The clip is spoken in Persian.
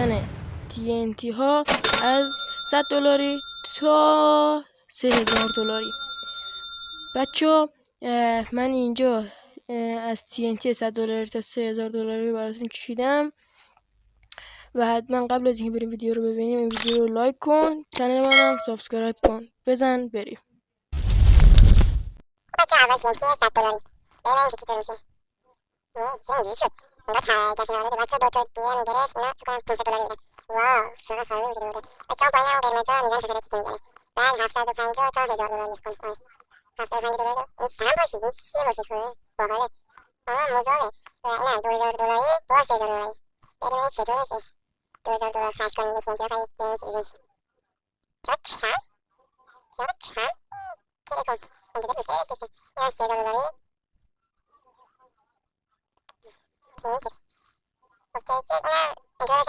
کردن TNT ها از $100 تا $3000. بچه من اینجا از TNT $100 تا $3000 براتون کشیدم و حتما قبل از اینکه بریم ویدیو رو ببینیم این ویدیو رو لایک کن، کانال منم سابسکرایب کن، بزن بریم. بچه اول TNT $100 ببینیم که چطور میشه. چرا اینجوری شد؟ انگار جشن آورده بچه 2 تا DM گرفت، اینا فکر کنم $500 بودن. واو چقدر خرابه شده بوده. بچه اون پایین هم قرمزا میزان فساد تیکی میزنه. بعد 750 تا $1000 یک کن. $750 این سهم باشید، این چیه باشید خوبه باحاله. مزاوه و اینم $2000 با $3000. بریم این چطور میشه. $2000 خرج کنیم یک TNT رو خرید ببینیم چجوری میشه. چقدر کم؟ چقدر کم؟ تلکن انتظار بیشتری داشته. این از $3000 اینطوری گفته که اینم انتظارشم